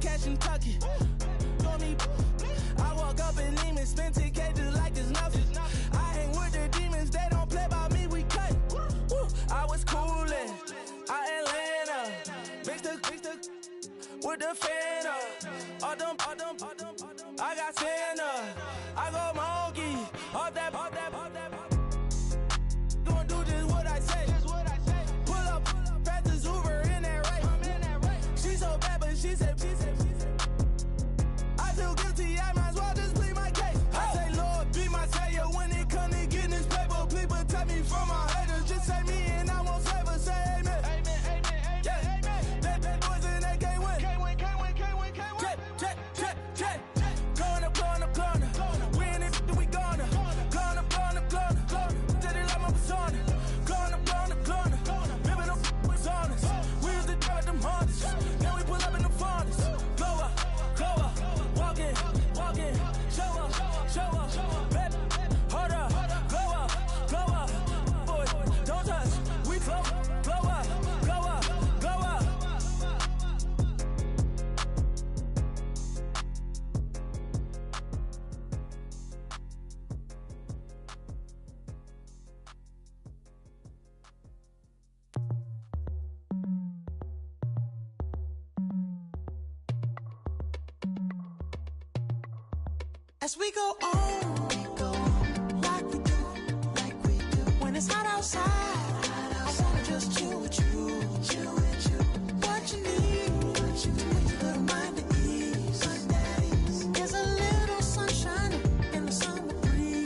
catching Tucky. Told me, I walk up in Lehman, spend 10K just like it's nothing. I hang with the demons, they don't play by me, we cut. Woo. I was coolin', Atlanta, mixed the with the fan up. All them, I got Santa, I go monkey, all that. Gonna do just what I say. Pull up, pass the Uber in that race. She so bad, but she said. I feel guilty, I might as well just plead my case. I say, Lord, be my savior when it come to getting this paper. Please protect me from my haters. Just say me and I won't save her. Say amen. Yeah. They boys and they can't win. Check. Gonna. We in it, we gonna. Gonna. Till they like my persona. Gonna. Remember them was honest. We used to drive them Hondas. Now we pull up in the Fondas. Glow up. Walking. Show up. Baby, hold up. Glow up. Boys, don't touch. We glow up. As we go on, like we do. When it's hot outside, I wanna just chill with you. What you need, little mind at ease. There's a little sunshine in the summer breeze.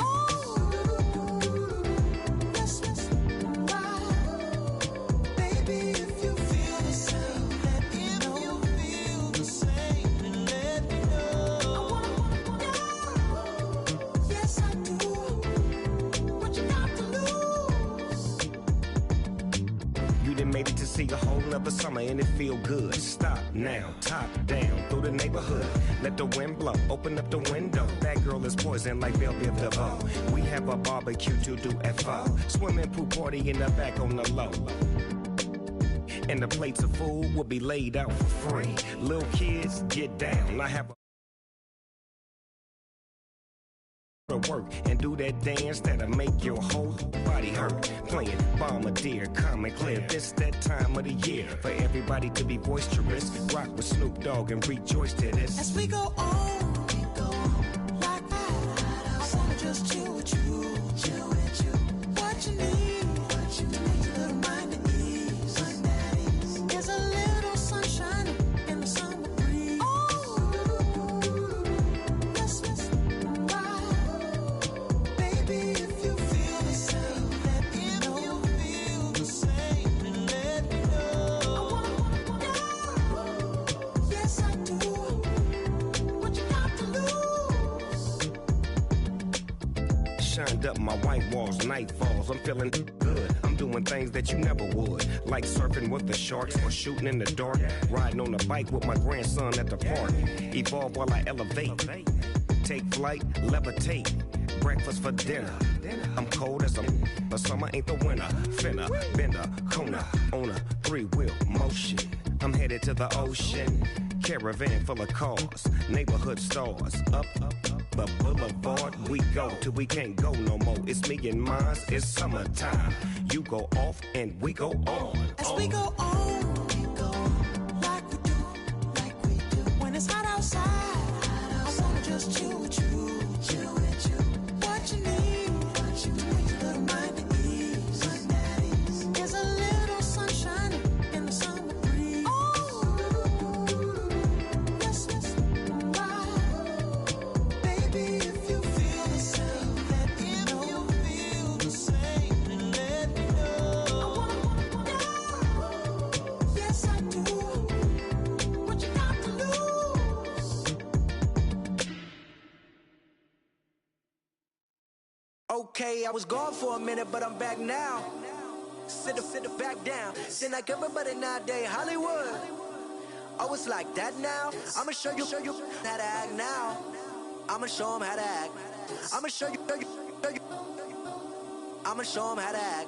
Let's ride. Baby, if you feel the same, let me know. Made it to see a whole nother summer and it feel good. Stop now, top down through the neighborhood. Let the wind blow, open up the window. That girl is poison like Belleville DeVoe. We have a barbecue to do FO. Swimming pool party in the back on the low. And the plates of food will be laid out for free. Little kids, get down. I have a work and do that dance that'll make your whole body hurt. Playing Bombardier, Common Clear. This that time of the year for everybody to be boisterous. Rock with Snoop Dogg and rejoice to this. As we go on, like that. I wanna just chill with you. What you need, little mind at ease. There's a little sunshine in the summer breeze. Let's ride. Baby, if you feel the same, let me know. Yes, I do. What you got to lose? Shined up my white walls, night falls. I'm feeling good. I'm doing things that you never would, like surfing with the sharks or shooting in the dark. Riding on a bike with my grandson at the park. Evolve while I elevate. Take flight, levitate. Breakfast for dinner. I'm cold as but summer ain't the winter. Finna, bender, Kona, on a 3-wheel motion. I'm headed to the ocean. Caravan full of cars, neighborhood stars. Up the boulevard we go till we can't go no more. It's me and mine, it's summertime. You go off and we go on. As we go on, like we do. When it's hot outside, I wanna just chill with you. What you need, little mind at ease. There's a little sunshine in the summer breeze. Let's ride. Baby, if you feel the same, let me know. Yes, I do. What you got to lose? Okay, I was gone for a minute, but I'm back now. Sit back down. Seem like everybody nowadays, Hollywood. Oh, it's like that now. I'ma show you how to act now. I'ma show 'em how to act. I'ma show you. I'ma show 'em how to act.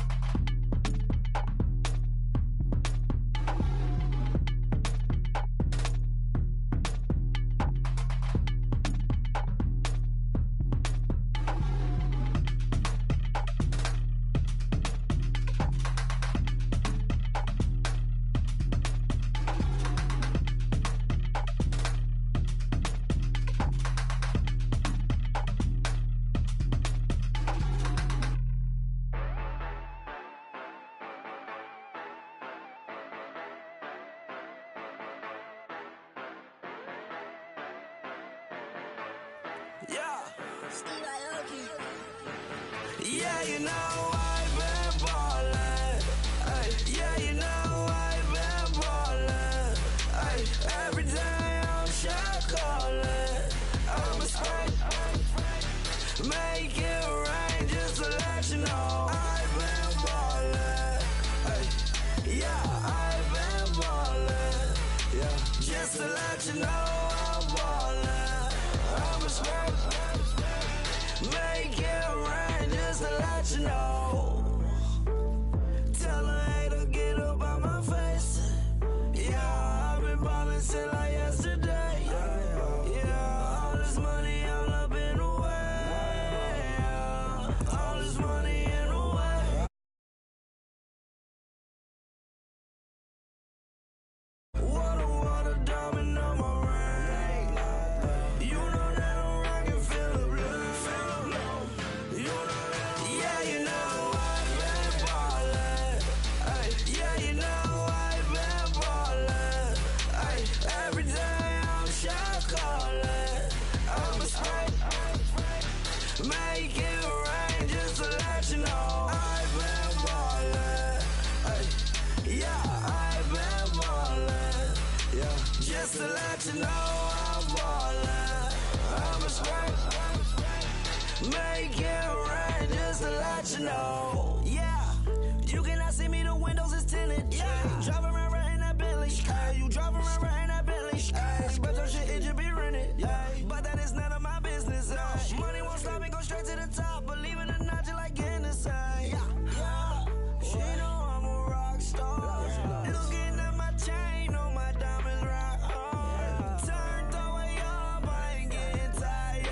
Yeah. Yeah, you know I've been ballin'. Ay, yeah, you know I've been ballin'. Ay, every day I'm shot callin'. I'm a spray. Make it rain just to let you know I've been ballin'. Ay, yeah, I've been ballin'. Yeah, just to let you know I'm ballin'. I'm a spray. Make it rain just to let you know. Tell a hater get up on my face. Yeah, I've been ballin' since like yesterday. Yeah, all this money all up in the way. Yeah, all this money in the way. Water, diamond on my ring. You know that I'm rockin', feel the blue. You know that, yeah, you know I've been ballin'. Ay, yeah, you know I've been ballin'. Ay, every day I'm shot callin'. I'm a spray. Make it rain just to let you know I've been ballin'. Ay, yeah, I've been ballin'. Yeah, just to let you know I'm ballin'. I'm a spray. Make it rain just to let you know. Yeah, you cannot see me, the windows is tinted. Yeah, drive around right in that Bentley. Ay, you drive around right in that Bentley. Ay, but your shit, it just be rented. Yeah, but that is none of my business. Ay, money won't stop me, go straight to the top. Believe it or not, you like getting the same. Yeah, she know I'm a rock star. Looking at my chain, on my diamonds rock hard. Turned the way up, I ain't getting tired.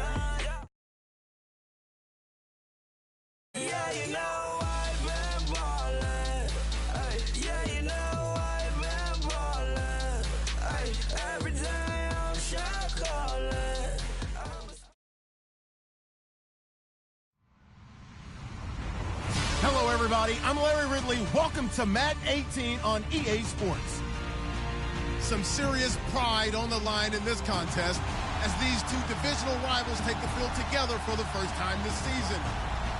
Yeah, you know I've been ballin'. Ay, yeah, you know I've been ballin'. Ay, every day I'm shot callin'. Hello, everybody. I'm Larry Ridley. Welcome to Madden 18 on EA Sports. Some serious pride on the line in this contest as these two divisional rivals take the field together for the first time this season.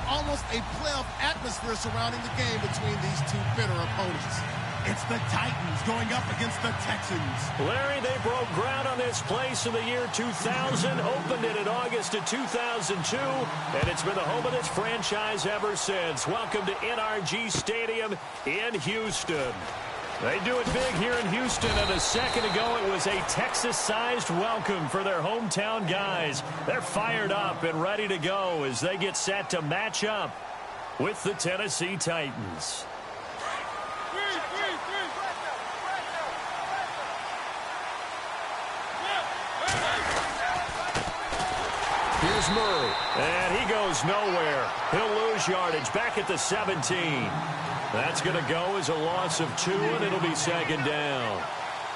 Almost a playoff atmosphere surrounding the game between these two bitter opponents. It's the Titans going up against the Texans. Larry, they broke ground on this place in the year 2000, opened it in August of 2002, and it's been the home of this franchise ever since. Welcome to NRG Stadium in Houston. They do it big here in Houston, and a second ago it was a Texas-sized welcome for their hometown guys. They're fired up and ready to go as they get set to match up with the Tennessee Titans. Here's Murray, and he goes nowhere. He'll lose yardage back at the 17. That's going to go as a loss of 2, and it'll be second down.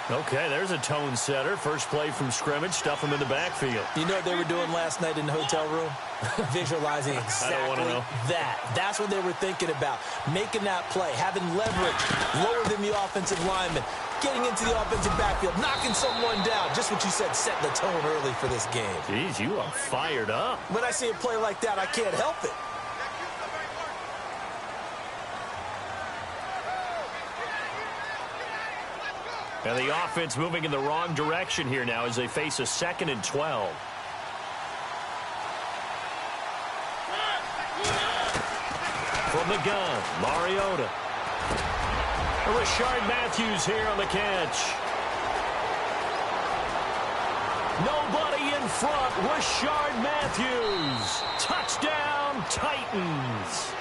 Okay, there's a tone setter. First play from scrimmage, stuff him in the backfield. You know what they were doing last night in the hotel room? Visualizing exactly that. That's what they were thinking about. Making that play, having leverage, lower than the offensive lineman, getting into the offensive backfield, knocking someone down. Just what you said, setting the tone early for this game. Jeez, you are fired up. When I see a play like that, I can't help it. And the offense moving in the wrong direction here now as they face a 2nd and 12. From the gun, Mariota. Rashard Matthews here on the catch. Nobody in front. Rashard Matthews. Touchdown, Titans.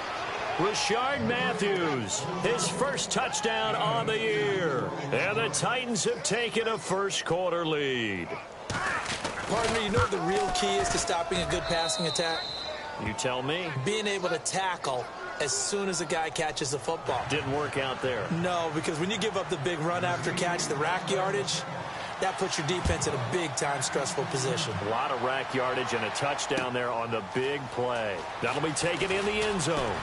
Rashard Matthews, his first touchdown on the year. And the Titans have taken a first-quarter lead. Pardon me, you know what the real key is to stopping a good passing attack? You tell me. Being able to tackle as soon as a guy catches the football. Didn't work out there. No, because when you give up the big run after catch, the rack yardage, that puts your defense in a big-time stressful position. A lot of rack yardage and a touchdown there on the big play. That'll be taken in the end zone.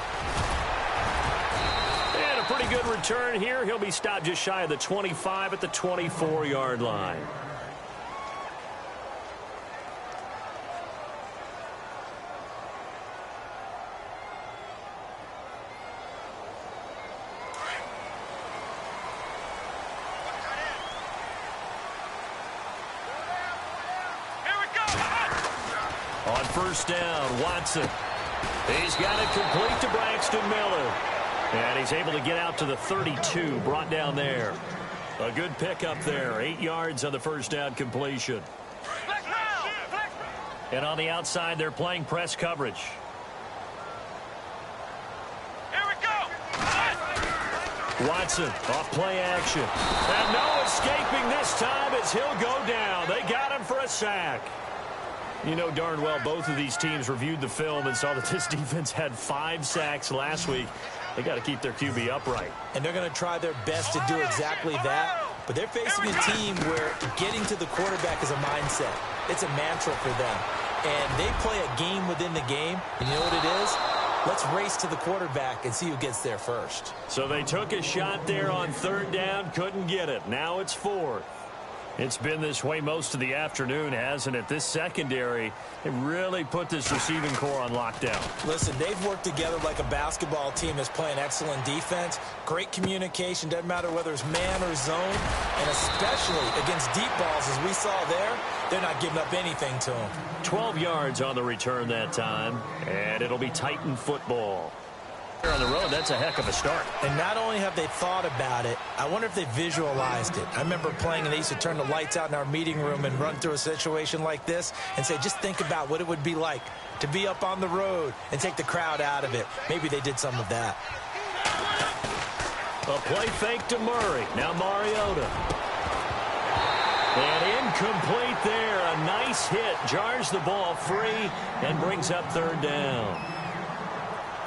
And a pretty good return here. He'll be stopped just shy of the 25 at the 24-yard line. On first down, Watson. He's got it complete to Braxton Miller. And he's able to get out to the 32, brought down there. A good pickup there, 8 yards on the first down completion. And on the outside, they're playing press coverage. Here we go. Watson off play action. And no escaping this time as he'll go down. They got him for a sack. You know darn well both of these teams reviewed the film and saw that this defense had 5 sacks last week. They got to keep their QB upright. And they're going to try their best to do exactly that. But they're facing a team where getting to the quarterback is a mindset. It's a mantra for them. And they play a game within the game. And you know what it is? Let's race to the quarterback and see who gets there first. So they took a shot there on third down, couldn't get it. Now it's 4th. It's been this way most of the afternoon, hasn't it? This secondary, it really put this receiving core on lockdown. Listen, they've worked together like a basketball team that's playing excellent defense. Great communication, doesn't matter whether it's man or zone. And especially against deep balls, as we saw there, they're not giving up anything to them. 12 yards on the return that time, and it'll be Titan football. On the road, that's a heck of a start. And not only have they thought about it, I wonder if they visualized it. I remember playing, and they used to turn the lights out in our meeting room and run through a situation like this and say, just think about what it would be like to be up on the road and take the crowd out of it. Maybe they did some of that. A play fake to Murray. Now Mariota. And incomplete there. A nice hit. Jars the ball free and brings up third down.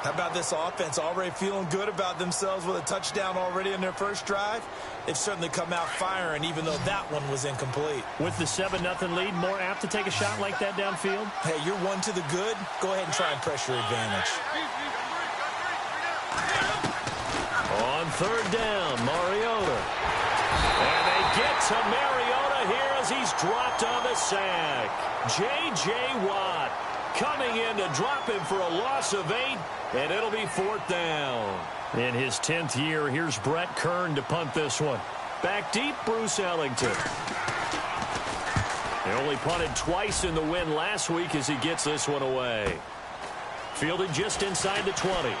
How about this offense already feeling good about themselves with a touchdown already in their first drive? They've certainly come out firing, even though that one was incomplete. With the 7-0 lead, more apt to take a shot like that downfield? Hey, you're one to the good. Go ahead and try and press your advantage. On third down, Mariota. And they get to Mariota here as he's dropped on the sack. J.J. Watt coming in to drop him for a loss of 8, and it'll be 4th down. In his 10th year, here's Brett Kern to punt this one. Back deep, Bruce Ellington. They only punted twice in the win last week as he gets this one away. Fielded just inside the 20.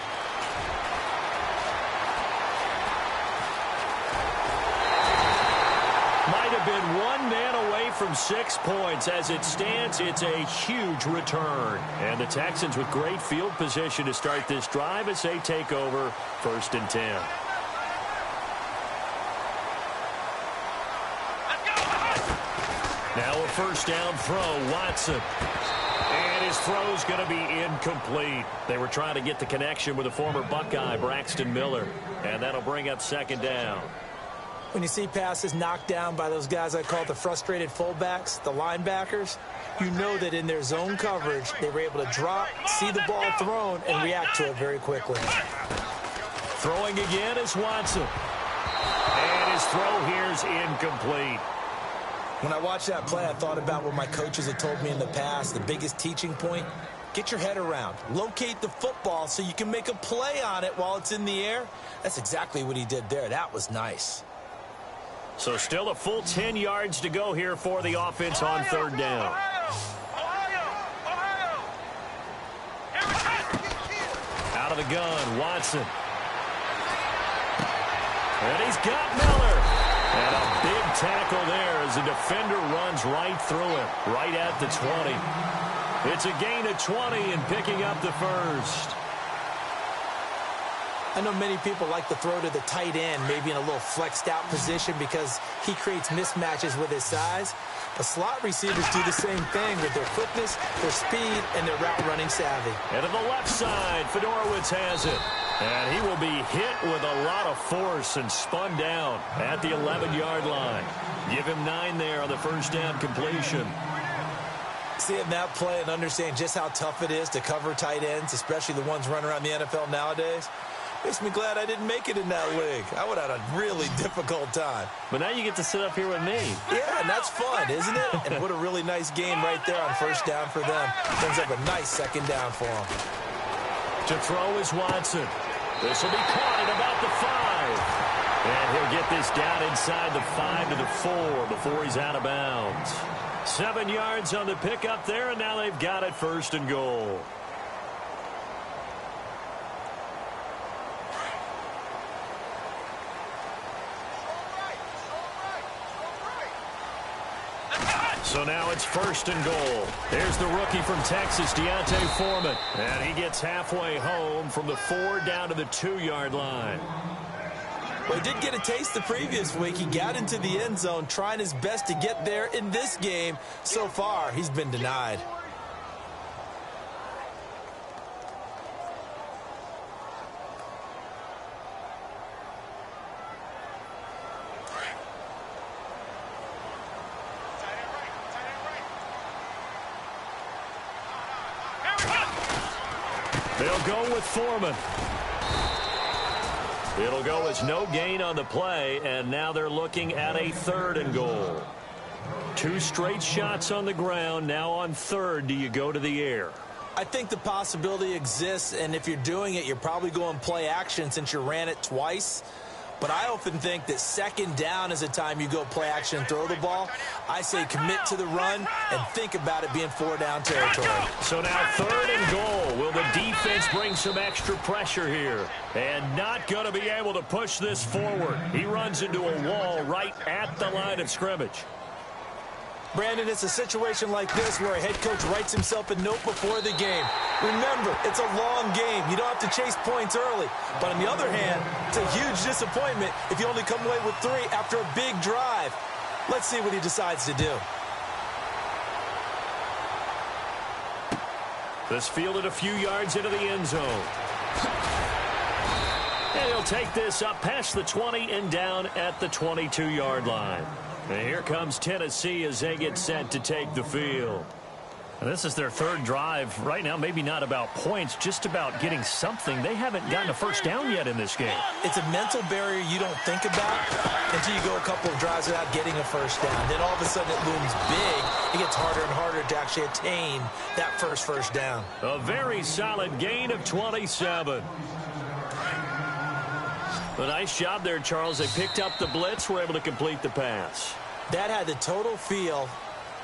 Might have been one man away from 6 points. As it stands, it's a huge return. And the Texans with great field position to start this drive as they take over 1st and 10. Now a first down throw, Watson. And his throw's going to be incomplete. They were trying to get the connection with the former Buckeye, Braxton Miller. And that'll bring up 2nd down. When you see passes knocked down by those guys I call the frustrated fullbacks, the linebackers, you know that in their zone coverage, they were able to drop, see the ball thrown, and react to it very quickly. Throwing again is Watson. And his throw here is incomplete. When I watched that play, I thought about what my coaches had told me in the past. The biggest teaching point, get your head around. Locate the football so you can make a play on it while it's in the air. That's exactly what he did there. That was nice. So still a full 10 yards to go here for the offense on third down. Out of the gun, Watson. And he's got Miller. And a big tackle there as the defender runs right through him, right at the 20. It's a gain of 20 and picking up the first. I know many people like to throw to the tight end, maybe in a little flexed out position because he creates mismatches with his size. But slot receivers do the same thing with their quickness, their speed, and their route running savvy. And to the left side, Fedorowicz has it. And he will be hit with a lot of force and spun down at the 11-yard line. Give him 9 there on the first down completion. Seeing that play and understand just how tough it is to cover tight ends, especially the ones running around the NFL nowadays, makes me glad I didn't make it in that league. I would have had a really difficult time. But now you get to sit up here with me. Yeah, and that's fun, isn't it? And what a really nice game right there on first down for them. Brings up a nice second down for them. To throw is Watson. This will be caught at about the 5. And he'll get this down inside the 5 to the 4 before he's out of bounds. 7 yards on the pickup there, and now they've got it 1st and goal. So now it's 1st and goal. There's the rookie from Texas, Deontay Foreman. And he gets halfway home from the 4 down to the 2-yard line. Well, he did get a taste the previous week. He got into the end zone trying his best to get there in this game. So far, he's been denied. They'll go with Foreman. It'll go as no gain on the play, and now they're looking at a 3rd and goal. 2 straight shots on the ground. Now on 3rd, do you go to the air? I think the possibility exists, and if you're doing it, you're probably going play action since you ran it twice. But I often think that 2nd down is the time you go play action and throw the ball. I say commit to the run and think about it being 4-down territory. So now 3rd and goal. Will the defense bring some extra pressure here? And not going to be able to push this forward. He runs into a wall right at the line of scrimmage. Brandon, it's a situation like this where a head coach writes himself a note before the game. Remember, it's a long game. You don't have to chase points early. But on the other hand, it's a huge disappointment if you only come away with 3 after a big drive. Let's see what he decides to do. This fielded a few yards into the end zone. And he'll take this up past the 20 and down at the 22-yard line. And here comes Tennessee as they get set to take the field. And this is their 3rd drive. Right now, maybe not about points, just about getting something. They haven't gotten a 1st down yet in this game. It's a mental barrier you don't think about until you go a couple of drives without getting a 1st down. Then all of a sudden it looms big. It gets harder and harder to actually attain that first down. A very solid gain of 27. A nice job there, Charles. They picked up the blitz, were able to complete the pass. That had the total feel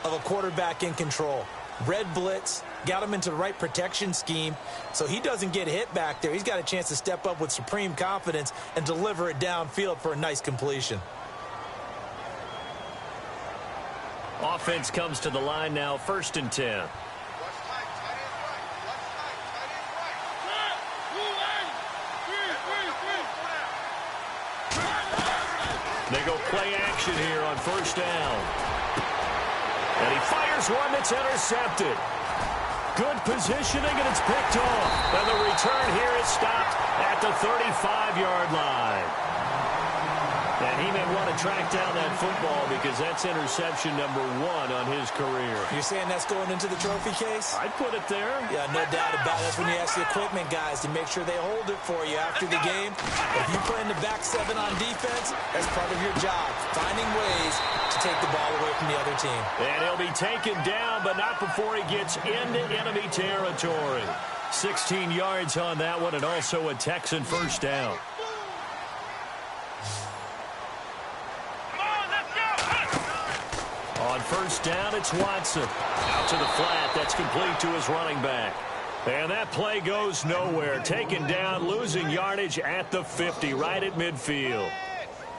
of a quarterback in control. Red blitz, got him into the right protection scheme, so he doesn't get hit back there. He's got a chance to step up with supreme confidence and deliver it downfield for a nice completion. Offense comes to the line now, 1st and 10. They go play action here on 1st down. And he fires one that's intercepted. Good positioning, and it's picked off. And the return here is stopped at the 35-yard line. And he may want to track down that football because that's interception number 1 on his career. You're saying that's going into the trophy case? I'd put it there. Yeah, no doubt about it. That's when you ask the equipment guys to make sure they hold it for you after the game. If you play in the back 7 on defense, that's part of your job, finding ways to take the ball away from the other team. And he'll be taken down, but not before he gets into enemy territory. 16 yards on that one, and also a Texan 1st down. On 1st down, it's Watson. Out to the flat. That's complete to his running back. And that play goes nowhere. Taken down, losing yardage at the 50, right at midfield.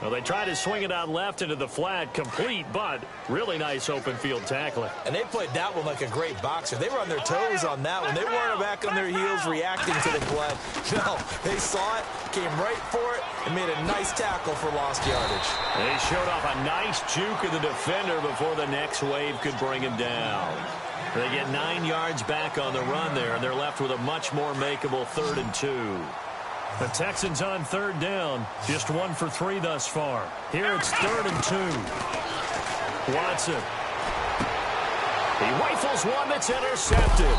Well, they try to swing it out left into the flat, complete, but really nice open field tackling. And they played that one like a great boxer. They were on their toes on that one. They weren't back on their heels reacting to the play. No, they saw it, came right for it, and made a nice tackle for lost yardage. They showed off a nice juke of the defender before the next wave could bring him down. They get 9 yards back on the run there, and they're left with a much more makeable 3rd and 2. The Texans on 3rd down, just 1 for 3 thus far. Here it's 3rd and 2. Watson. He rifles one that's intercepted.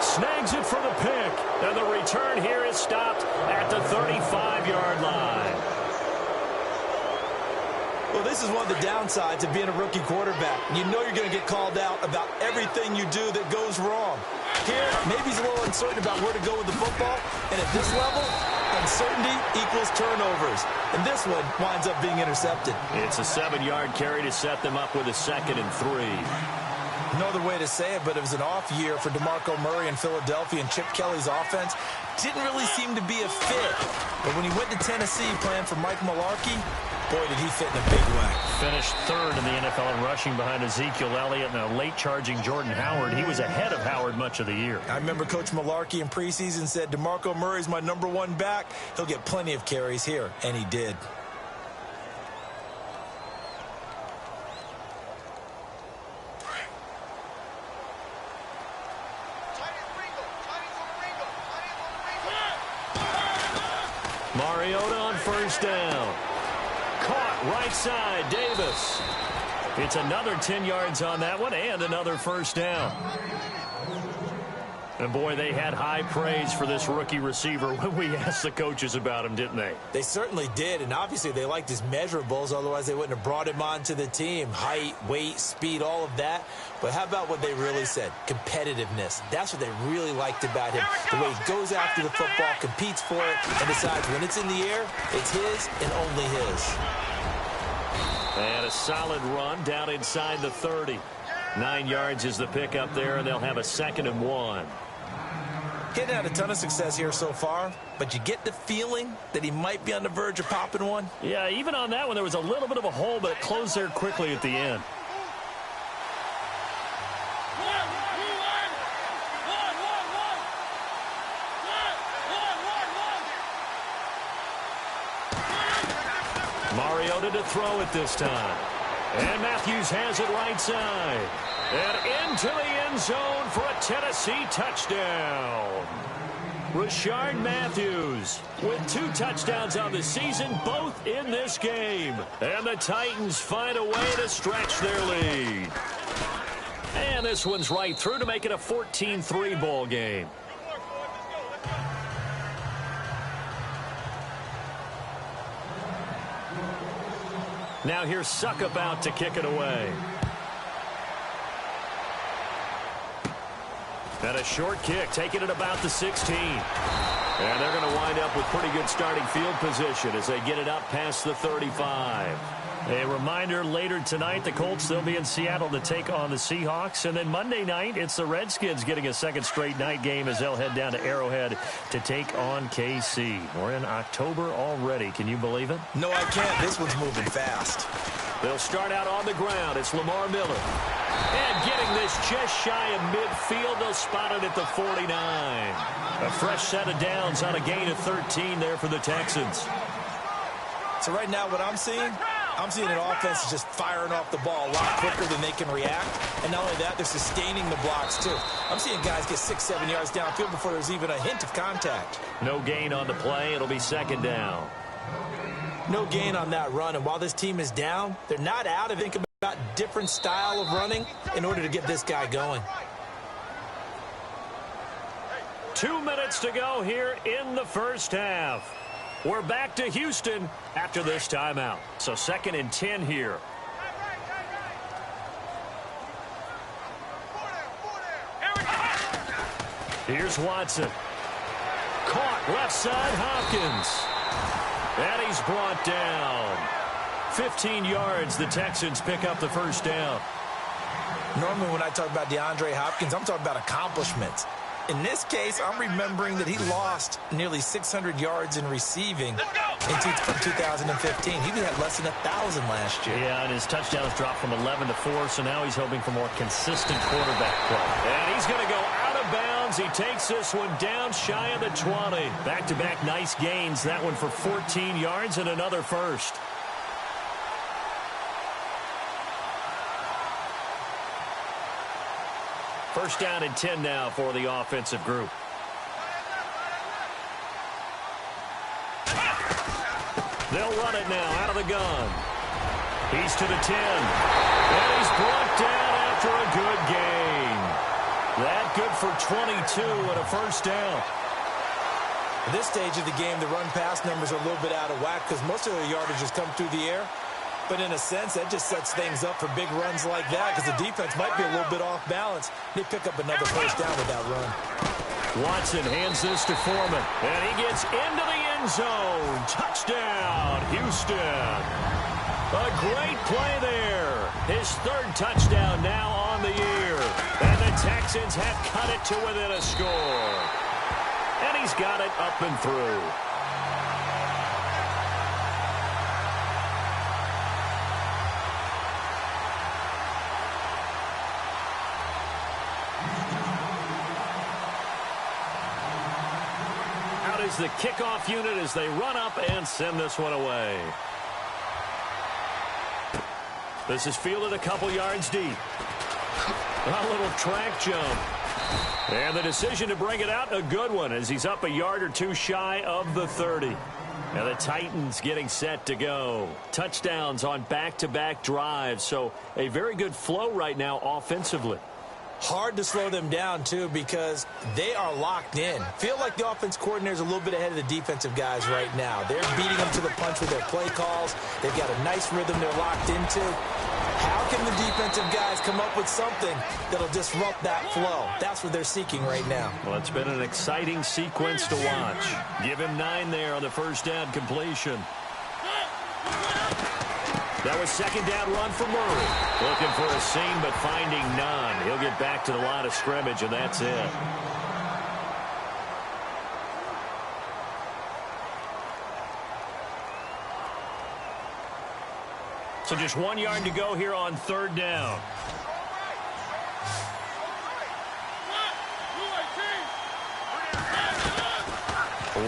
Snags it for the pick. And the return here is stopped at the 35-yard line. Well, this is one of the downsides of being a rookie quarterback. You know you're going to get called out about everything you do that goes wrong. Here, maybe he's a little uncertain about where to go with the football. And at this level, Uncertainty equals turnovers. And this one winds up being intercepted. It's a 7-yard carry to set them up with a 2nd and 3. No other way to say it, but it was an off year for DeMarco Murray in Philadelphia, and Chip Kelly's offense didn't really seem to be a fit. But when he went to Tennessee playing for Mike Mularkey, boy, did he fit in a big way. Finished 3rd in the NFL in rushing behind Ezekiel Elliott and a late-charging Jordan Howard. He was ahead of Howard much of the year. I remember Coach Mularkey in preseason said, DeMarco Murray's my #1 back. He'll get plenty of carries here, and he did. Mariota on 1st down. Caught right side, Davis. It's another 10 yards on that one and another 1st down. And boy, they had high praise for this rookie receiver when we asked the coaches about him, didn't they? They certainly did, and obviously they liked his measurables, otherwise they wouldn't have brought him onto the team. Height, weight, speed, all of that. But how about what they really said? Competitiveness. That's what they really liked about him. The way he goes after the football, competes for it, and decides when it's in the air, it's his and only his. And a solid run down inside the 30. 9 yards is the pickup there, and they'll have a 2nd and 1. Getting had a ton of success here so far, but you get the feeling that he might be on the verge of popping one. Yeah, even on that one, there was a little bit of a hole, but it closed there quickly at the end. Mariota to throw it this time. And Matthews has it right side. And into the end zone for a Tennessee touchdown. Rashard Matthews with 2 touchdowns on the season, both in this game. And the Titans find a way to stretch their lead. And this one's right through to make it a 14-3 ball game. Now here's Suckup out to kick it away. And a short kick, taking it about the 16. And they're going to wind up with pretty good starting field position as they get it up past the 35. A reminder, later tonight, the Colts, they'll be in Seattle to take on the Seahawks. And then Monday night, it's the Redskins getting a 2nd straight night game as they'll head down to Arrowhead to take on KC. We're in October already. Can you believe it? No, I can't. This one's moving fast. They'll start out on the ground. It's Lamar Miller. And getting this just shy of midfield, they'll spot it at the 49. A fresh set of downs on a gain of 13 there for the Texans. So right now what I'm seeing an offense just firing off the ball a lot quicker than they can react. And not only that, they're sustaining the blocks too. I'm seeing guys get 6-7 yards downfield before there's even a hint of contact. No gain on the play. It'll be 2nd down. No gain on that run, and while this team is down, they're not out of it. Think about different style of running in order to get this guy going. 2 minutes to go here in the first half. We're back to Houston after this timeout. So 2nd and 10 here. Here's Watson. Caught left side, Hopkins. And he's brought down. 15 yards, the Texans pick up the 1st down. Normally when I talk about DeAndre Hopkins, I'm talking about accomplishments. In this case, I'm remembering that he lost nearly 600 yards in receiving in 2015. He had less than 1,000 last year. Yeah, and his touchdowns dropped from 11 to 4, so now he's hoping for more consistent quarterback play. And he's going to go out of bounds. He takes this one down shy of the 20. Back-to-back nice gains. That one for 14 yards and another 1st. First down and 10 now for the offensive group. They'll run it now out of the gun. He's to the 10. And he's brought down after a good gain. That good for 22 and a 1st down. At this stage of the game, the run-pass numbers are a little bit out of whack because most of their yardage has come through the air. But in a sense, that just sets things up for big runs like that because the defense might be a little bit off balance. They pick up another 1st down with that run. Watson hands this to Foreman. And he gets into the end zone. Touchdown, Houston. A great play there. His third touchdown now on the year. And the Texans have cut it to within a score. And he's got it up and through. Out is the kickoff unit as they run up and send this one away. This is fielded a couple yards deep. A little track jump. And the decision to bring it out, a good one, as he's up a yard or two shy of the 30. And the Titans getting set to go. Touchdowns on back-to-back drives, so a very good flow right now offensively. Hard to slow them down, too, because they are locked in. Feel like the offense coordinator is a little bit ahead of the defensive guys right now. They're beating them to the punch with their play calls. They've got a nice rhythm they're locked into. How can the defensive guys come up with something that'll disrupt that flow? That's what they're seeking right now. Well, it's been an exciting sequence to watch. Give him 9 there on the first down completion. That was second down run for Murray. Looking for a seam, but finding none. He'll get back to the line of scrimmage, and that's it. So just 1 yard to go here on third down.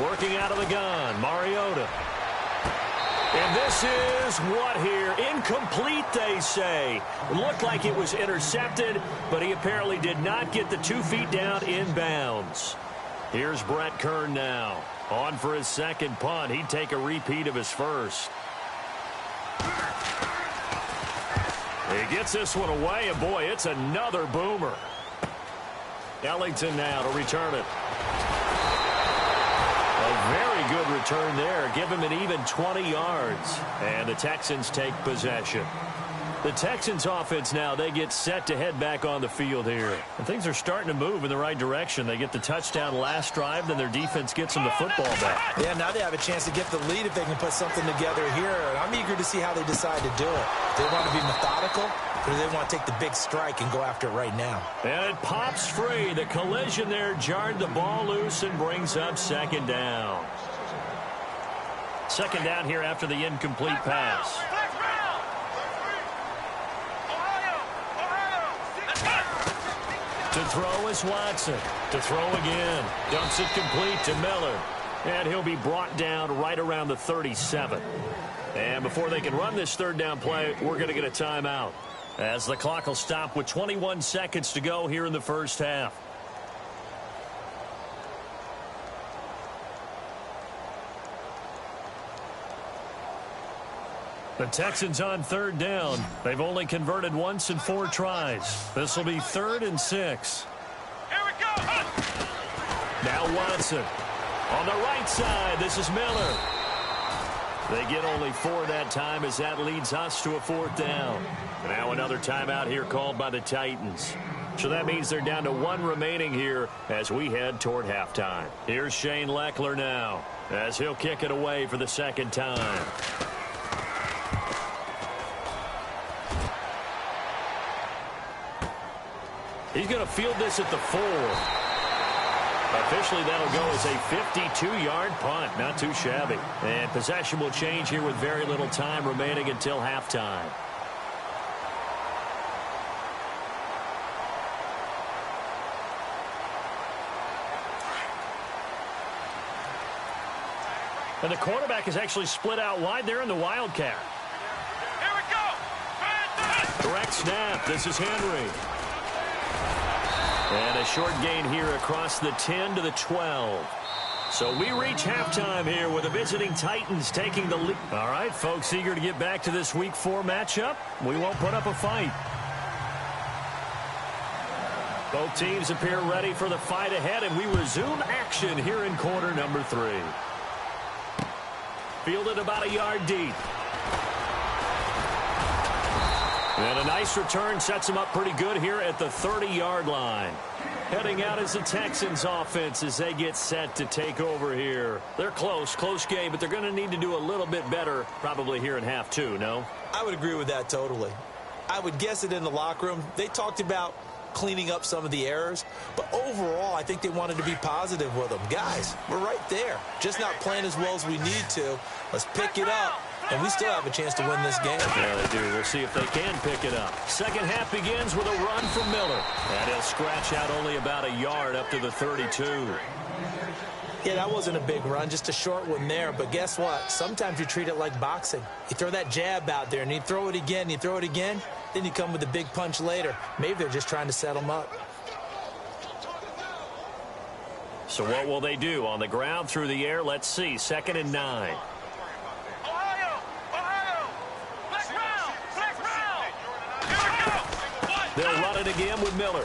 Working out of the gun, Mariota. And this is what here? Incomplete, they say. It looked like it was intercepted, but he apparently did not get the 2 feet down in bounds. Here's Brett Kern now. On for his second punt. He'd take a repeat of his first. He gets this one away, and boy, it's another boomer. Ellington now to return it. A very good return there. Give him an even 20 yards. And the Texans take possession. The Texans offense now, they get set to head back on the field here. And things are starting to move in the right direction. They get the touchdown last drive, then their defense gets them the football back. Yeah, now they have a chance to get the lead if they can put something together here. And I'm eager to see how they decide to do it. They want to be methodical, or do they want to take the big strike and go after it right now? And it pops free. The collision there jarred the ball loose and brings up second down. Second down here after the incomplete pass. To throw is Watson. To throw again. Dumps it complete to Miller. And he'll be brought down right around the 37. And before they can run this third down play, we're going to get a timeout, as the clock will stop with 21 seconds to go here in the first half. The Texans on third down. They've only converted once in 4 tries. This will be 3rd and 6. Here we go. Now Watson. On the right side, this is Miller. They get only 4 that time, as that leads us to a 4th down. Now another timeout here called by the Titans. So that means they're down to 1 remaining here as we head toward halftime. Here's Shane Leckler now, as he'll kick it away for the second time. He's going to field this at the 4. Officially, that'll go as a 52-yard punt. Not too shabby. And possession will change here with very little time remaining until halftime. And the quarterback is actually split out wide there in the Wildcat. Here we go. Direct snap. This is Henry. And a short gain here across the 10 to the 12. So we reach halftime here with the visiting Titans taking the lead. All right, folks, eager to get back to this Week 4 matchup. We won't put up a fight. Both teams appear ready for the fight ahead, and we resume action here in quarter number 3. Fielded about a yard deep. And a nice return sets him up pretty good here at the 30-yard line. Heading out is the Texans offense as they get set to take over here. They're close game, but they're going to need to do a little bit better probably here in half two, no? I would agree with that totally. I would guess it in the locker room. They talked about cleaning up some of the errors, but overall, I think they wanted to be positive with them. Guys, we're right there. Just not playing as well as we need to. Let's pick it up, and we still have a chance to win this game. Yeah, they do. We'll see if they can pick it up. Second half begins with a run from Miller, and he'll scratch out only about a yard up to the 32. Yeah, that wasn't a big run, just a short one there. But guess what? Sometimes you treat it like boxing. You throw that jab out there, and you throw it again, and you throw it again. Then you come with a big punch later. Maybe they're just trying to set them up. So what will they do? On the ground, through the air, let's see. 2nd and 9. They'll run it again with Miller.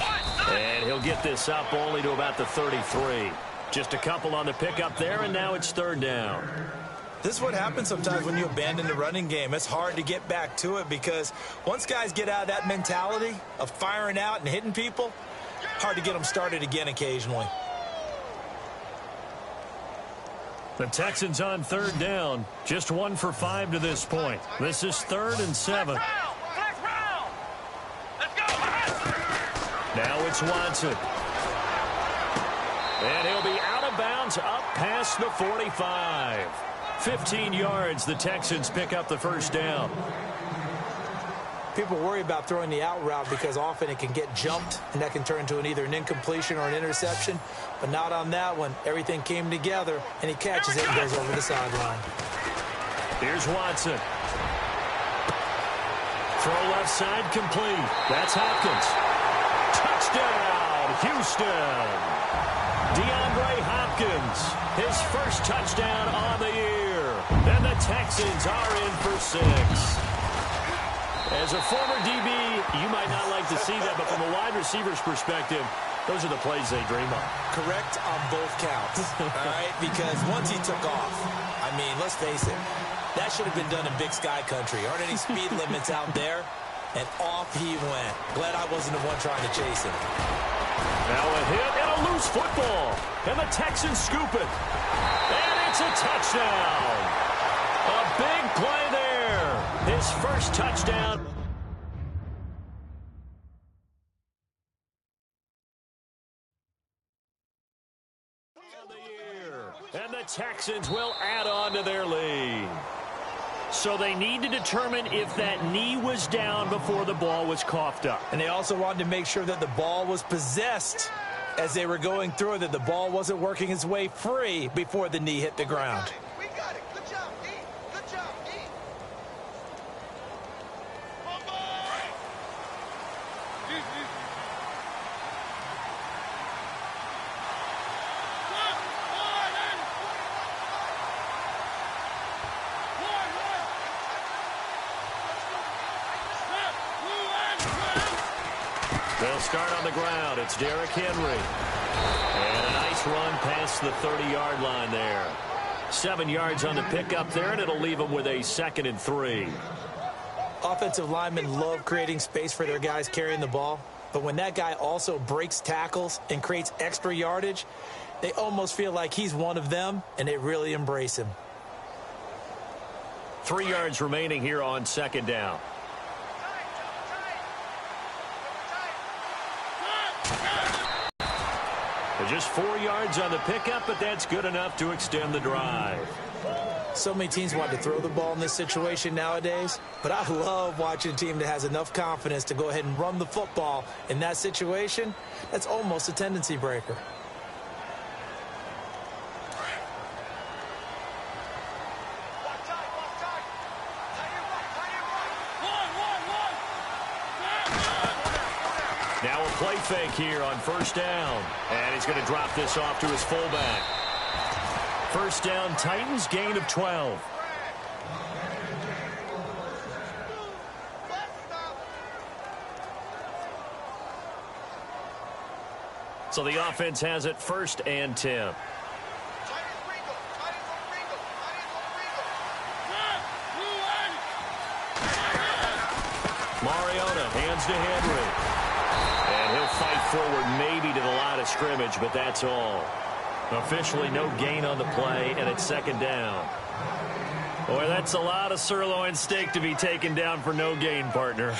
And he'll get this up only to about the 33. Just a couple on the pickup there, and now it's 3rd down. This is what happens sometimes when you abandon the running game. It's hard to get back to it because once guys get out of that mentality of firing out and hitting people, hard to get them started again occasionally. The Texans on 3rd down. Just 1 for 5 to this point. This is 3rd and 7. Now it's Watson. And he'll be out of bounds up past the 45. 15 yards, the Texans pick up the 1st down. People worry about throwing the out route because often it can get jumped, and that can turn into either an incompletion or an interception. But not on that one. Everything came together, and he catches it and goes over the sideline. Here's Watson. Throw left side complete. That's Hopkins. Touchdown, Houston. DeAndre Hopkins, his first touchdown on the year. And the Texans are in for 6. As a former DB, you might not like to see that, but from a wide receiver's perspective, those are the plays they dream of. Correct on both counts, all right? Because once he took off, I mean, let's face it, that should have been done in Big Sky Country. Aren't any speed limits out there? And off he went. Glad I wasn't the one trying to chase him. Now a hit and a loose football. And the Texans scoop it. And it's a touchdown. A big play there. His first touchdown. And the Texans will add on to their lead. So they need to determine if that knee was down before the ball was coughed up. And they also wanted to make sure that the ball was possessed as they were going through it, that the ball wasn't working its way free before the knee hit the ground. We got it. Good job, D. Good job, D. They'll start on the ground. It's Derrick Henry. And a nice run past the 30-yard line there. 7 yards on the pickup there, and it'll leave them with a 2nd and 3. Offensive linemen love creating space for their guys carrying the ball. But when that guy also breaks tackles and creates extra yardage, they almost feel like he's one of them, and they really embrace him. 3 yards remaining here on 2nd down. Just 4 yards on the pickup, but that's good enough to extend the drive. So many teams want to throw the ball in this situation nowadays, but I love watching a team that has enough confidence to go ahead and run the football in that situation. That's almost a tendency breaker. Now a play fake here on 1st down. And he's going to drop this off to his fullback. 1st down, Titans, gain of 12. So the offense has it 1st and 10. Mariota hands to Henry. And he'll fight forward maybe to the line of scrimmage, but that's all. Officially no gain on the play, and it's second down. Boy, that's a lot of sirloin steak to be taken down for no gain, partner.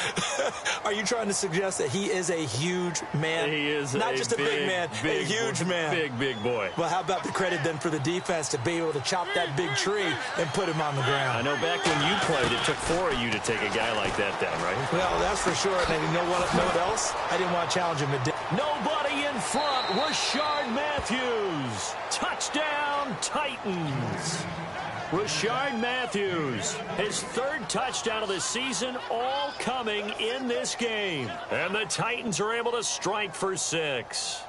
Are you trying to suggest that he is a huge man? He is not just a big man, a huge man. Big boy. Well, how about the credit then for the defense to be able to chop that big tree and put him on the ground? I know back when you played, it took 4 of you to take a guy like that down, right? Well, that's for sure. And you know what else? I didn't want to challenge him. Nobody in front. Rashard Matthews. Touchdown, Titans. Rashard Matthews, his 3rd touchdown of the season, all coming in this game. And the Titans are able to strike for 6.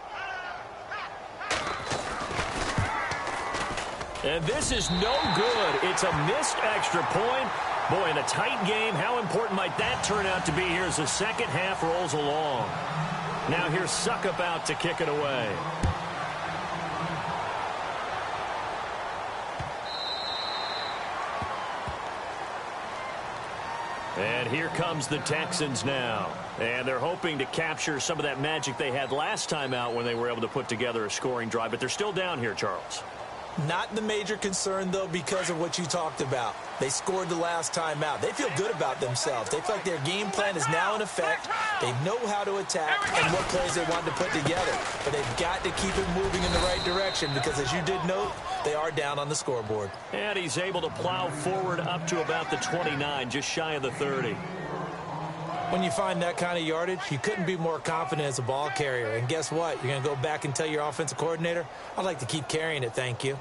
And this is no good. It's a missed extra point. Boy, in a tight game, how important might that turn out to be here as the second half rolls along? Now here's Suckup out to kick it away. And here comes the Texans now. And they're hoping to capture some of that magic they had last time out when they were able to put together a scoring drive. But they're still down here, Charles. Not the major concern, though, because of what you talked about. They scored the last time out. They feel good about themselves. They feel like their game plan is now in effect. They know how to attack and what plays they want to put together. But they've got to keep it moving in the right direction because, as you did note, they are down on the scoreboard. And he's able to plow forward up to about the 29, just shy of the 30. When you find that kind of yardage, you couldn't be more confident as a ball carrier. And guess what? You're going to go back and tell your offensive coordinator, I'd like to keep carrying it, thank you.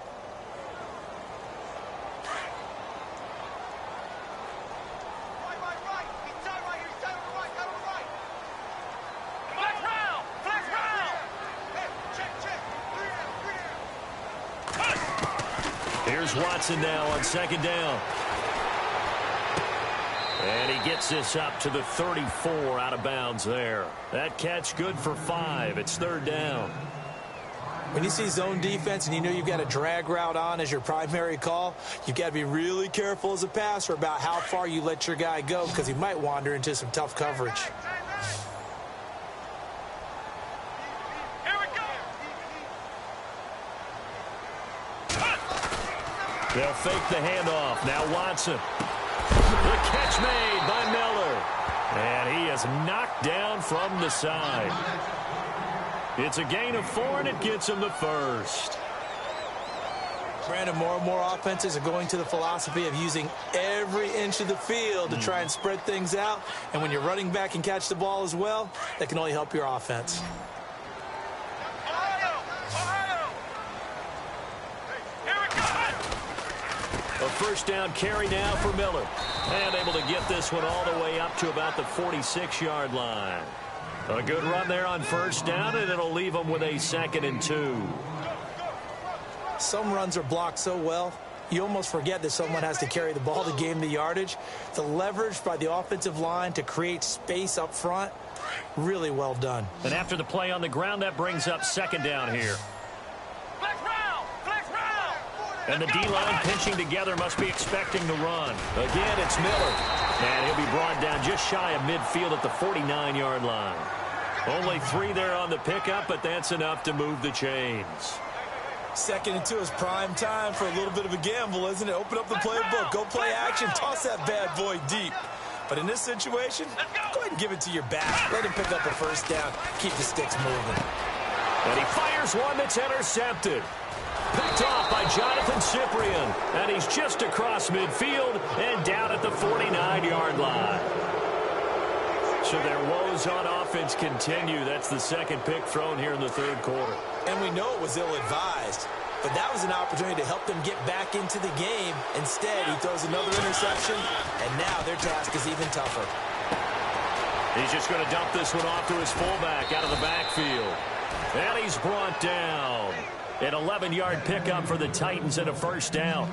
Here's Watson now on second down. And he gets this up to the 34 out of bounds there. That catch good for 5. It's 3rd down. When you see zone defense and you know you've got a drag route on as your primary call, you've got to be really careful as a passer about how far you let your guy go because he might wander into some tough coverage. They'll fake the handoff. Now Watson. The catch made by Miller. And he is knocked down from the side. It's a gain of 4, and it gets him the first. Brandon, more and more offenses are going to the philosophy of using every inch of the field to try and spread things out. And when you're running back and catch the ball as well, that can only help your offense. A first down carry now for Miller. And able to get this one all the way up to about the 46-yard line. A good run there on first down, and it'll leave them with a 2nd and 2. Some runs are blocked so well, you almost forget that someone has to carry the ball to gain the yardage. The leverage by the offensive line to create space up front, really well done. And after the play on the ground, that brings up 2nd down here. And the D-line pinching together must be expecting the run. Again, it's Miller. And he'll be brought down just shy of midfield at the 49-yard line. Only 3 there on the pickup, but that's enough to move the chains. 2nd and 2 is prime time for a little bit of a gamble, isn't it? Open up the playbook, go play action, toss that bad boy deep. But in this situation, go ahead and give it to your back. Let him pick up a first down, keep the sticks moving. And he fires one that's intercepted. Picked off by Jonathan Cyprien. And he's just across midfield and down at the 49-yard line. So their woes on offense continue. That's the 2nd pick thrown here in the 3rd quarter. And we know it was ill-advised. But that was an opportunity to help them get back into the game. Instead, he throws another interception. And now their task is even tougher. He's just going to dump this one off to his fullback out of the backfield. And he's brought down. An 11-yard pickup for the Titans and a first down.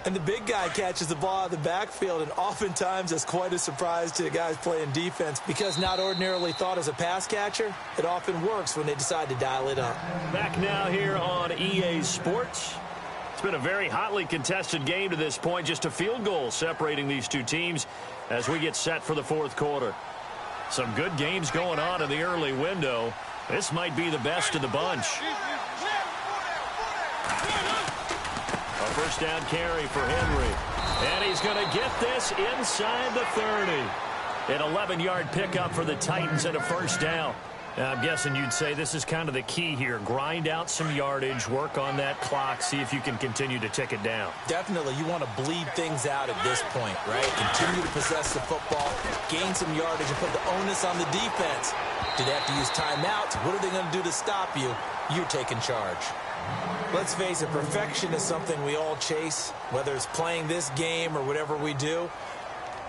And the big guy catches the ball out of the backfield, and oftentimes that's quite a surprise to the guys playing defense because not ordinarily thought as a pass catcher, it often works when they decide to dial it up. Back now here on EA Sports. It's been a very hotly contested game to this point, just a field goal separating these two teams as we get set for the 4th quarter. Some good games going on in the early window. This might be the best of the bunch. A first down carry for Henry. And he's going to get this inside the 30. An 11-yard pickup for the Titans and a first down. Now, I'm guessing you'd say this is kind of the key here. Grind out some yardage, work on that clock, see if you can continue to tick it down. Definitely. You want to bleed things out at this point, right? Continue to possess the football, gain some yardage, and put the onus on the defense. Do they have to use timeouts? What are they going to do to stop you? You're taking charge. Let's face it, perfection is something we all chase, whether it's playing this game or whatever we do.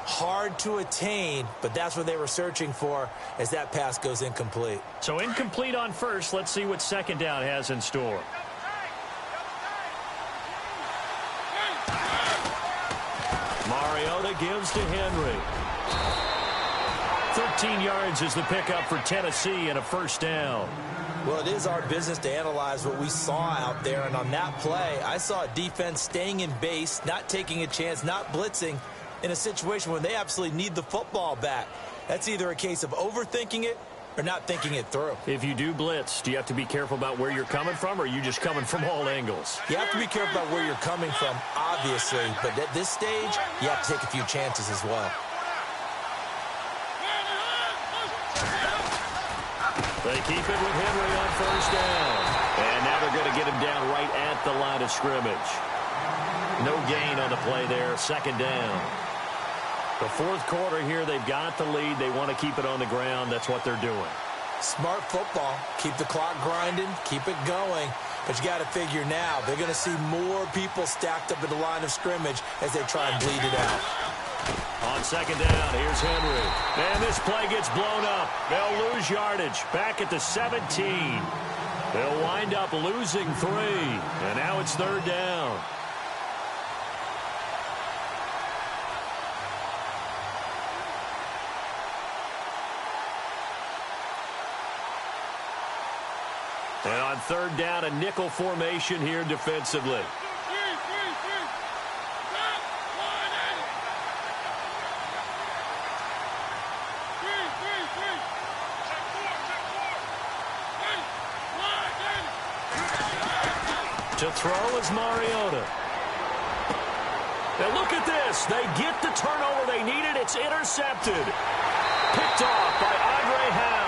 Hard to attain, but that's what they were searching for as that pass goes incomplete. So incomplete on first. Let's see what second down has in store. Mariota gives to Henry. 13 yards is the pickup for Tennessee and a first down. Well, it is our business to analyze what we saw out there, and on that play, I saw a defense staying in base, not taking a chance, not blitzing, in a situation where they absolutely need the football back. That's either a case of overthinking it or not thinking it through. If you do blitz, do you have to be careful about where you're coming from, or are you just coming from all angles? You have to be careful about where you're coming from, obviously, but at this stage, you have to take a few chances as well. They keep it with Henry on first down. And now they're going to get him down right at the line of scrimmage. No gain on the play there, second down. The fourth quarter here, they've got the lead. They want to keep it on the ground. That's what they're doing. Smart football. Keep the clock grinding. Keep it going. But you got to figure now, they're going to see more people stacked up at the line of scrimmage as they try and bleed it out. On second down, here's Henry. And this play gets blown up. They'll lose yardage. Back at the 17. They'll wind up losing 3. And now it's third down. And on third down, a nickel formation here defensively. To throw is Mariota. And look at this. They get the turnover they needed. It's intercepted. Picked off by Andre Howe.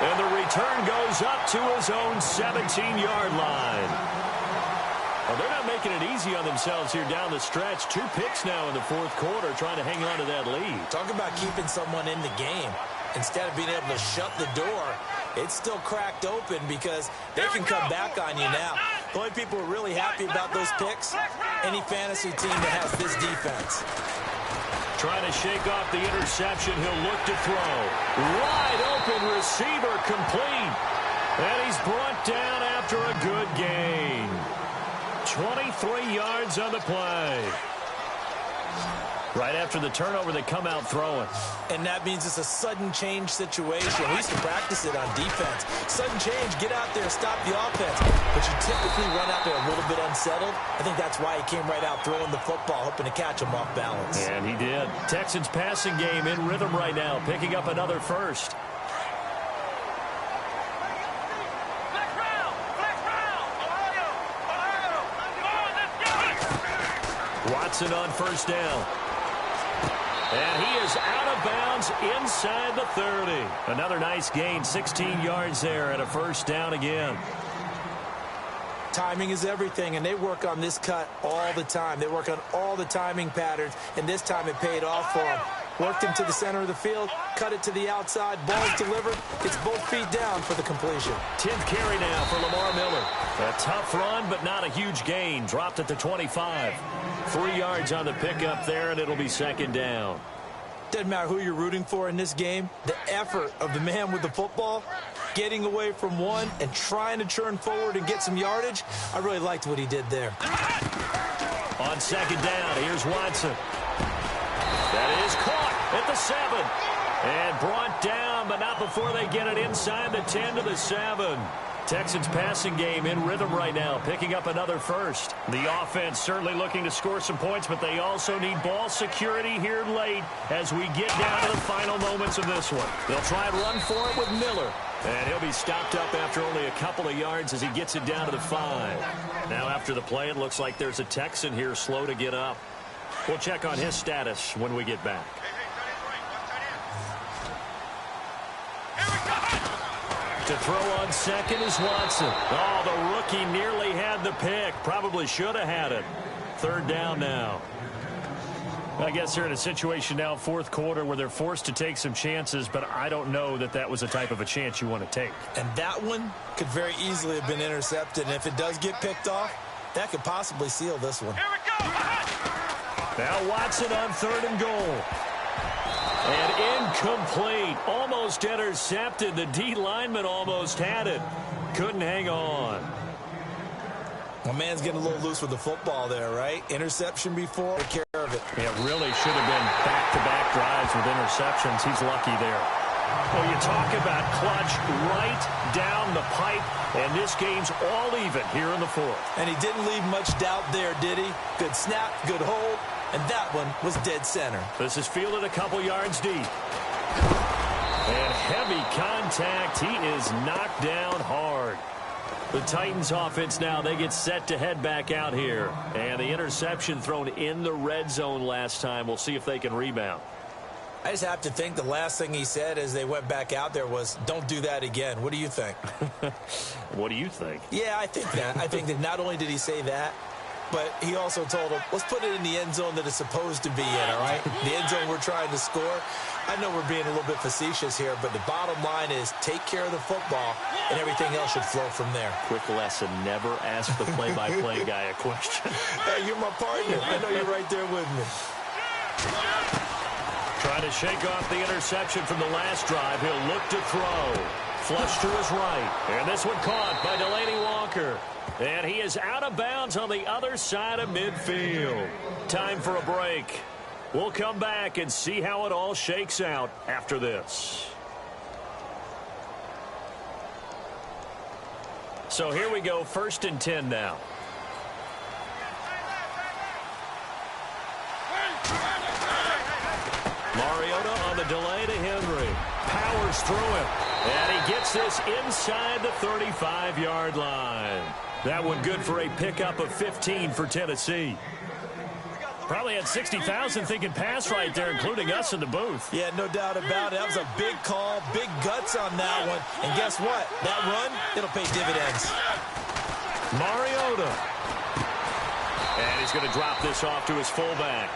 And the return goes up to his own 17-yard line. Well, they're not making it easy on themselves here down the stretch. 2 picks now in the fourth quarter trying to hang on to that lead. Talk about keeping someone in the game. Instead of being able to shut the door, it's still cracked open because they can come back on you now. The only people who are really happy about those picks, any fantasy team that has this defense. Trying to shake off the interception. He'll look to throw. Wide open receiver complete. And he's brought down after a good gain. 23 yards on the play. Right after the turnover, they come out throwing. And that means it's a sudden change situation. We used to practice it on defense. Sudden change, get out there, stop the offense. But you typically run out there a little bit unsettled. I think that's why he came right out throwing the football, hoping to catch him off balance. And he did. Texans passing game in rhythm right now, picking up another first. Watson on first down. And he is out of bounds inside the 30. Another nice gain, 16 yards there and a first down again. Timing is everything, and they work on this cut all the time. They work on all the timing patterns, and this time it paid off for them. Worked him to the center of the field, cut it to the outside, ball's delivered, gets both feet down for the completion. 10th carry now for Lamar Miller. A tough run, but not a huge gain. Dropped at the 25. 3 yards on the pickup there, and it'll be second down. Doesn't matter who you're rooting for in this game. The effort of the man with the football, getting away from one and trying to churn forward and get some yardage, I really liked what he did there. On second down, here's Watson. That is caught at the 7. And brought down, but not before they get it inside the 10 to the 7. Texans passing game in rhythm right now, picking up another first. The offense certainly looking to score some points, but they also need ball security here late as we get down to the final moments of this one. They'll try and run for it with Miller. And he'll be stopped up after only a couple of yards as he gets it down to the 5. Now after the play, it looks like there's a Texan here slow to get up. We'll check on his status when we get back. To throw on second is Watson. Oh, the rookie nearly had the pick. Probably should have had it. 3rd down now. I guess they're in a situation now, 4th quarter, where they're forced to take some chances, but I don't know that that was the type of a chance you want to take. And that one could very easily have been intercepted. And if it does get picked off, that could possibly seal this one. Here we go. Now Watson on 3rd and goal. And incomplete. Almost intercepted. The D lineman almost had it. Couldn't hang on. My man's getting a little loose with the football there, right? Interception before, take care of it. Yeah, really should have been back-to-back drives with interceptions. He's lucky there. Well, you talk about clutch right down the pipe, and this game's all even here in the 4th. And he didn't leave much doubt there, did he? Good snap, good hold, and that one was dead center. This is fielded a couple yards deep. And heavy contact. He is knocked down hard. The Titans offense now, they get set to head back out here. And the interception thrown in the red zone last time. We'll see if they can rebound. I just have to think the last thing he said as they went back out there was, don't do that again. What do you think? What do you think? Yeah, I think that. I think that not only did he say that, but he also told him, let's put it in the end zone that it's supposed to be in, all right? The end zone we're trying to score. I know we're being a little bit facetious here, but the bottom line is take care of the football, and everything else should flow from there. Quick lesson, never ask the play-by-play guy a question. Hey, you're my partner. I know you're right there with me. Trying to shake off the interception from the last drive. He'll look to throw. Flush to his right. And this one caught by Delaney Walker. And he is out of bounds on the other side of midfield. Time for a break. We'll come back and see how it all shakes out after this. So here we go, 1st and 10 now. Mariota on the delay to Henry. Powers through it. And he gets this inside the 35-yard line. That one good for a pickup of 15 for Tennessee. Probably had 60,000 thinking pass right there, including us in the booth. Yeah, no doubt about it. That was a big call, big guts on that one. And guess what? That run, it'll pay dividends. Mariota. And he's going to drop this off to his fullback.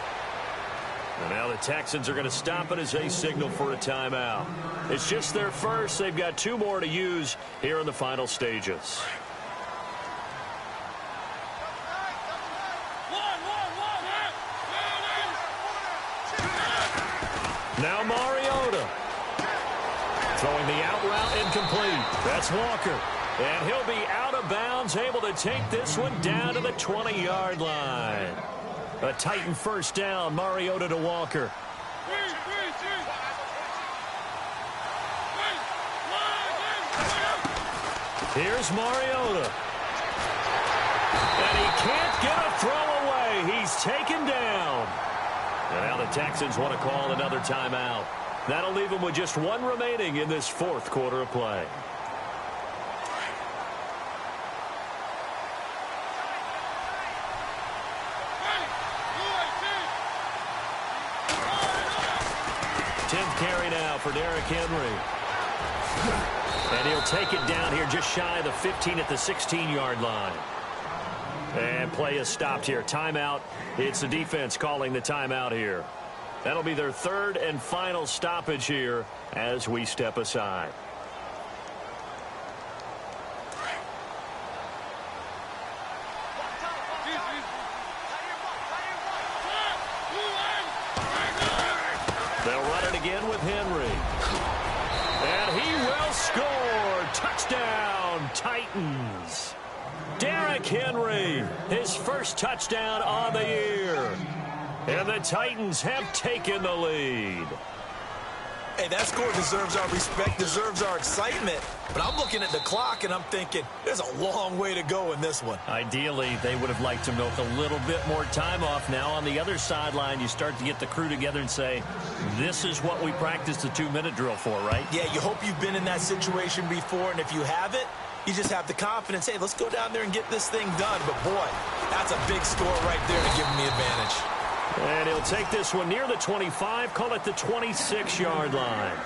And now the Texans are going to stop it as they signal for a timeout. It's just their first. They've got 2 more to use here in the final stages. Now Mariota. Throwing the out route incomplete. That's Walker. And he'll be out of bounds, able to take this one down to the 20-yard line. A Titan first down, Mariota to Walker. Here's Mariota. And he can't get a throw away. He's taken down. And now the Texans want to call another timeout. That'll leave them with just 1 remaining in this 4th quarter of play. Carry now for Derrick Henry. And he'll take it down here just shy of the 15 at the 16-yard line. And play is stopped here. Timeout. It's the defense calling the timeout here. That'll be their 3rd and final stoppage here as we step aside. They'll run it again with Henry. And he will score. Touchdown, Titans. Derrick Henry, his first touchdown on the year. And the Titans have taken the lead. Hey, that score deserves our respect, deserves our excitement. But I'm looking at the clock, and I'm thinking, there's a long way to go in this one. Ideally, they would have liked to milk a little bit more time off. Now, on the other sideline, you start to get the crew together and say, this is what we practiced the 2-minute drill for, right? Yeah, you hope you've been in that situation before, and if you haven't, you just have the confidence, hey, let's go down there and get this thing done. But, boy, that's a big score right there to give them the advantage. And he'll take this one near the 25, call it the 26-yard line.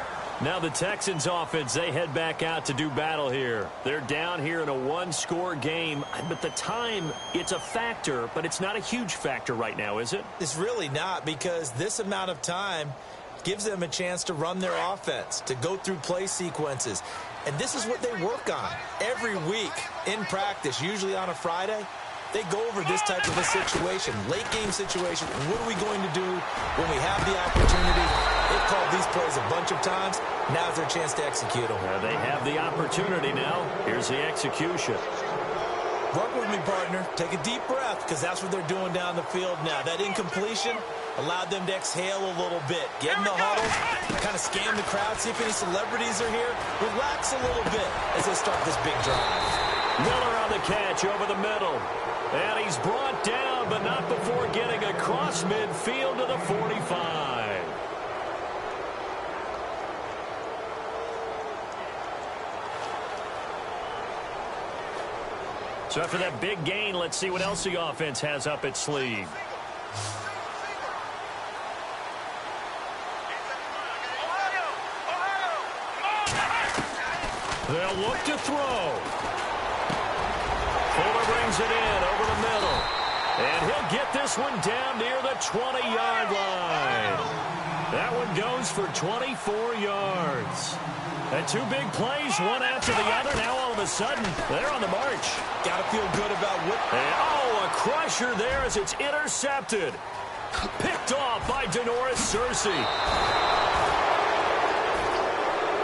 Now the Texans offense, they head back out to do battle here. They're down here in a one-score game, but the time, it's a factor, but it's not a huge factor right now, is it? It's really not, because this amount of time gives them a chance to run their offense, to go through play sequences. And this is what they work on every week in practice, usually on a Friday. They go over this type of a situation, late-game situation. What are we going to do when we have the opportunity? They've called these plays a bunch of times. Now's their chance to execute them. They have the opportunity now. Here's the execution. Work with me, partner. Take a deep breath, because that's what they're doing down the field now. That incompletion allowed them to exhale a little bit. Get in the huddle, kind of scan the crowd, see if any celebrities are here. Relax a little bit as they start this big drive. Miller on the catch over the middle. And he's brought down, but not before getting across midfield to the 45. So after that big gain, let's see what else the offense has up its sleeve. They'll look to throw. Fuller brings it in over the middle. And he'll get this one down near the 20-yard line. That one goes for 24 yards. And two big plays, one after the other. Now all of a sudden, they're on the march. Got to feel good about what... And, oh, a crusher there as it's intercepted. Picked off by Denoris Searcy.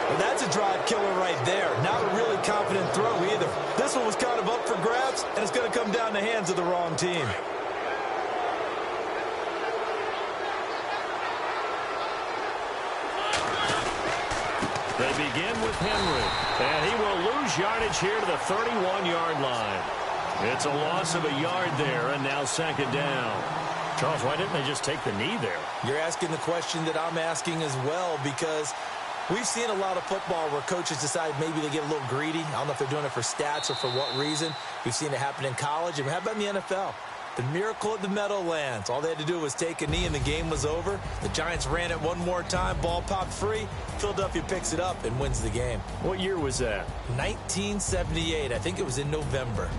Well, that's a drive killer right there. Not a really confident throw either. This one was kind of up for grabs, and it's going to come down the hands of the wrong team. They begin with Henry, and he will lose yardage here to the 31-yard line. It's a loss of a yard there, and now second down. Charles, why didn't they just take the knee there? You're asking the question that I'm asking as well, because we've seen a lot of football where coaches decide maybe they get a little greedy. I don't know if they're doing it for stats or for what reason. We've seen it happen in college. And how about in the NFL? The miracle at the Meadowlands. All they had to do was take a knee and the game was over. The Giants ran it one more time. Ball popped free. Philadelphia picks it up and wins the game. What year was that? 1978. I think it was in November.